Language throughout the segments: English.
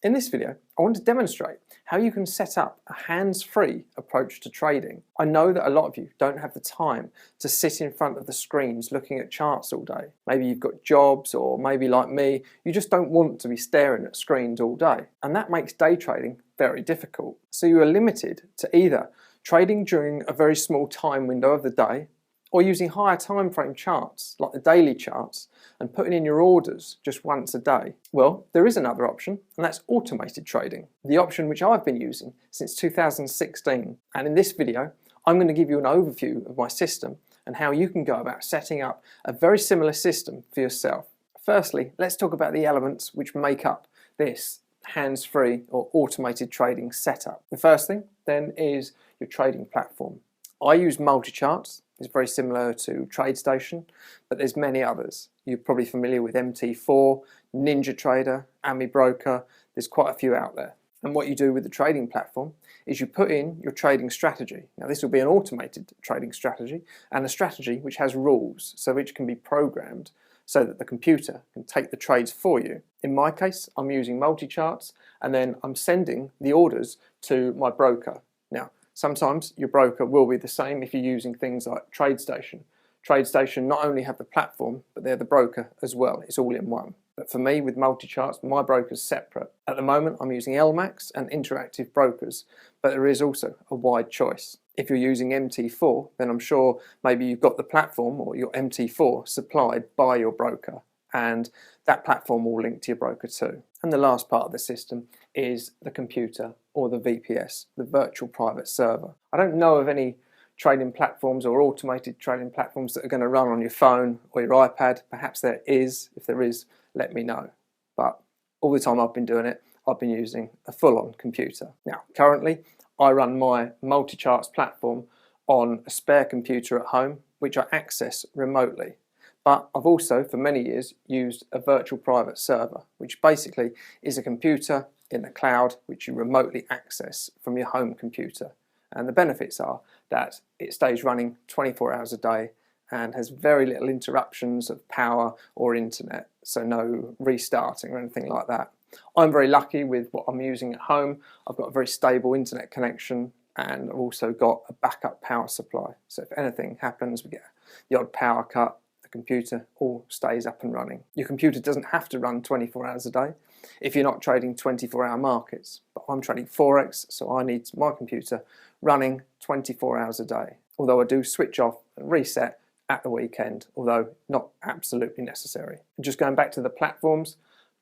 In this video, I want to demonstrate how you can set up a hands-free approach to trading. I know that a lot of you don't have the time to sit in front of the screens looking at charts all day. Maybe you've got jobs, or maybe like me, you just don't want to be staring at screens all day. And that makes day trading very difficult. So you are limited to either trading during a very small time window of the day, or using higher time frame charts like the daily charts and putting in your orders just once a day. Well, there is another option, and that's automated trading, the option which I've been using since 2016. And in this video, I'm going to give you an overview of my system and how you can go about setting up a very similar system for yourself. Firstly, let's talk about the elements which make up this hands-free or automated trading setup. The first thing then is your trading platform. I use MultiCharts. It's very similar to TradeStation, but there's many others. You're probably familiar with MT4, NinjaTrader, AmiBroker. There's quite a few out there. And what you do with the trading platform is you put in your trading strategy. Now this will be an automated trading strategy and a strategy which has rules, so which can be programmed so that the computer can take the trades for you. In my case, I'm using MultiCharts, and then I'm sending the orders to my broker. Now, sometimes your broker will be the same if you're using things like TradeStation. TradeStation not only have the platform, but they're the broker as well. It's all in one. But for me, with MultiCharts, my broker's separate. At the moment, I'm using LMAX and interactive brokers, but there is also a wide choice. If you're using MT4, then I'm sure maybe you've got the platform or your MT4 supplied by your broker, and that platform will link to your broker too. And the last part of the system is the computer, or the VPS, the Virtual Private Server. I don't know of any trading platforms or automated trading platforms that are going to run on your phone or your iPad. Perhaps there is. If there is, let me know. But all the time I've been doing it, I've been using a full-on computer. Now, currently, I run my MultiCharts platform on a spare computer at home, which I access remotely. But I've also, for many years, used a virtual private server, which basically is a computer in the cloud which you remotely access from your home computer. And the benefits are that it stays running 24 hours a day and has very little interruptions of power or internet, so no restarting or anything like that. I'm very lucky with what I'm using at home. I've got a very stable internet connection, and I've also got a backup power supply. So if anything happens, we get the odd power cut, the computer all stays up and running. Your computer doesn't have to run 24 hours a day if you're not trading 24-hour markets. But I'm trading Forex, so I need my computer running 24 hours a day. Although I do switch off and reset at the weekend, although not absolutely necessary. And just going back to the platforms,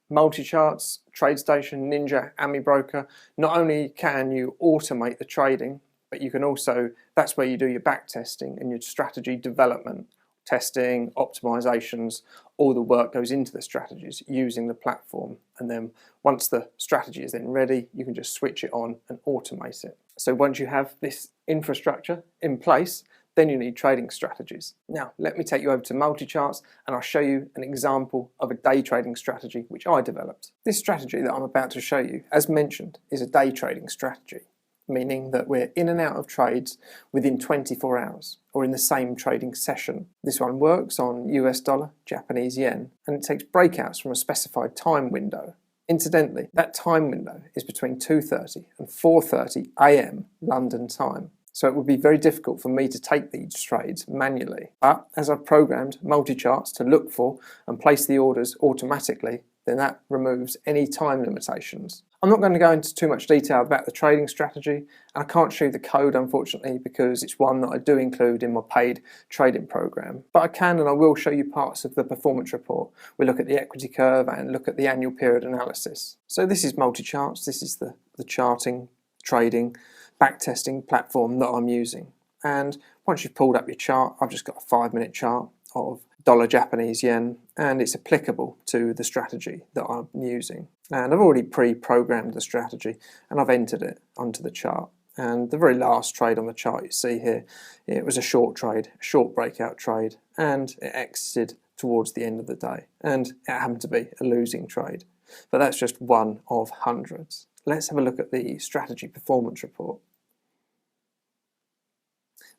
MultiCharts, TradeStation, Ninja, AmiBroker, not only can you automate the trading, but you can also, that's where you do your back testing and your strategy development, testing, optimizations, all the work goes into the strategies using the platform. And then once the strategy is then ready, you can just switch it on and automate it. So once you have this infrastructure in place, then you need trading strategies. Now, let me take you over to MultiCharts and I'll show you an example of a day trading strategy which I developed. This strategy that I'm about to show you, as mentioned, is a day trading strategy, meaning that we're in and out of trades within 24 hours or in the same trading session. This one works on US dollar, Japanese yen, and it takes breakouts from a specified time window. Incidentally, that time window is between 2:30 and 4:30 AM London time. So it would be very difficult for me to take these trades manually. But as I've programmed MultiCharts to look for and place the orders automatically, then that removes any time limitations. I'm not going to go into too much detail about the trading strategy, and I can't show you the code unfortunately because it's one that I do include in my paid trading program. But I can and I will show you parts of the performance report. We look at the equity curve and look at the annual period analysis. So this is MultiCharts, this is the charting, trading, backtesting platform that I'm using. And once you've pulled up your chart, I've just got a 5-minute chart of dollar Japanese yen, and it's applicable to the strategy that I'm using. And I've already pre-programmed the strategy and I've entered it onto the chart. And the very last trade on the chart you see here, it was a short trade, a short breakout trade, and it exited towards the end of the day. And it happened to be a losing trade. But that's just one of hundreds. Let's have a look at the strategy performance report.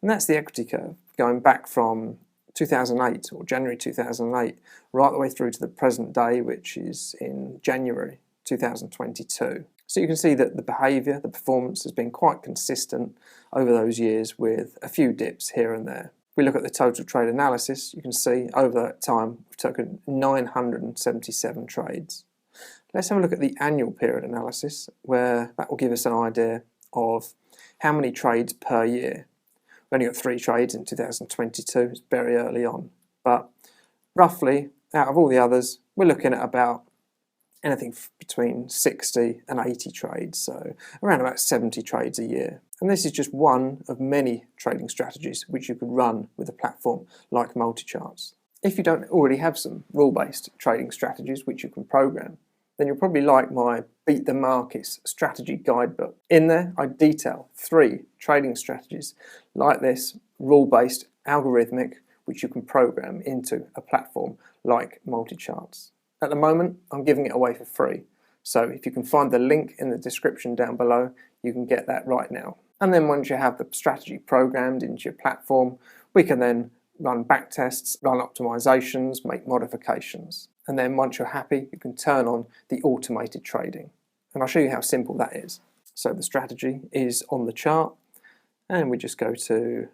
And that's the equity curve going back from 2008 or January 2008 right the way through to the present day, which is in January 2022. So you can see that the behaviour, the performance has been quite consistent over those years with a few dips here and there. If we look at the total trade analysis, you can see over that time we've taken 977 trades. Let's have a look at the annual period analysis, where that will give us an idea of how many trades per year. We've only got 3 trades in 2022, it's very early on, but roughly out of all the others we're looking at about anything between 60 and 80 trades, so around about 70 trades a year. And this is just one of many trading strategies which you could run with a platform like MultiCharts. If you don't already have some rule-based trading strategies which you can program, then you'll probably like my Beat the Markets strategy guidebook. In there I detail 3 trading strategies like this, rule-based, algorithmic, which you can program into a platform like MultiCharts. At the moment, I'm giving it away for free, so if you can find the link in the description down below, you can get that right now. And then once you have the strategy programmed into your platform, we can then run backtests, run optimizations, make modifications. And then once you're happy, you can turn on the automated trading. And I'll show you how simple that is. So the strategy is on the chart, and we just go to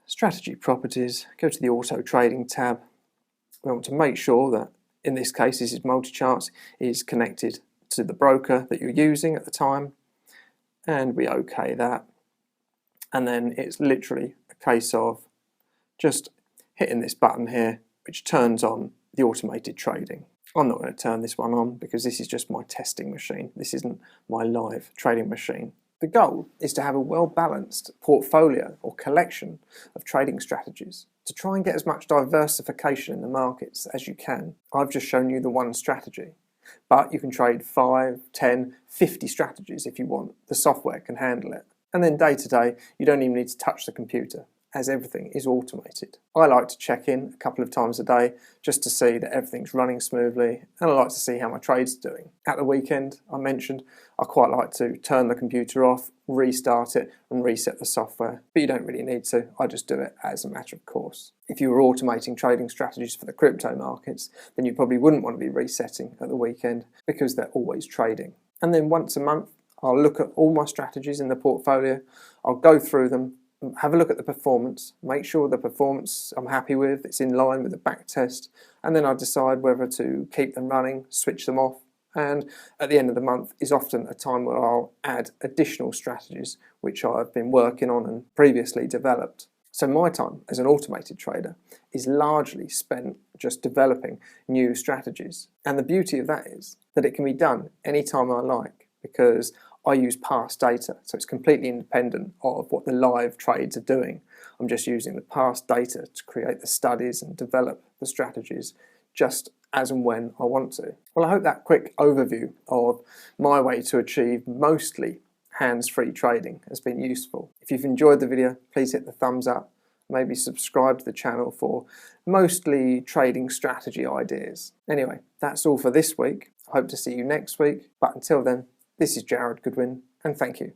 Strategy Properties, go to the Auto Trading tab. We want to make sure that, in this case this is MultiCharts, is connected to the broker that you're using at the time, and we OK that. And then it's literally a case of just hitting this button here, which turns on the automated trading. I'm not going to turn this one on because this is just my testing machine. This isn't my live trading machine. The goal is to have a well-balanced portfolio or collection of trading strategies to try and get as much diversification in the markets as you can. I've just shown you the one strategy, but you can trade 5, 10, 50 strategies if you want. The software can handle it. And then day to day, you don't even need to touch the computer, as everything is automated. I like to check in a couple of times a day just to see that everything's running smoothly, and I like to see how my trade's doing. At the weekend, I mentioned, I quite like to turn the computer off, restart it and reset the software, but you don't really need to. I just do it as a matter of course. If you were automating trading strategies for the crypto markets, then you probably wouldn't want to be resetting at the weekend because they're always trading. And then once a month, I'll look at all my strategies in the portfolio, I'll go through them, have a look at the performance, make sure the performance I'm happy with, it's in line with the back test, and then I decide whether to keep them running, switch them off, and at the end of the month is often a time where I'll add additional strategies which I've been working on and previously developed. So my time as an automated trader is largely spent just developing new strategies. And the beauty of that is that it can be done anytime I like, because I use past data, so it's completely independent of what the live trades are doing. I'm just using the past data to create the studies and develop the strategies just as and when I want to. Well, I hope that quick overview of my way to achieve mostly hands-free trading has been useful. If you've enjoyed the video, please hit the thumbs up. Maybe subscribe to the channel for mostly trading strategy ideas. Anyway, that's all for this week. I hope to see you next week, but until then, this is Jared Goodwin, and thank you.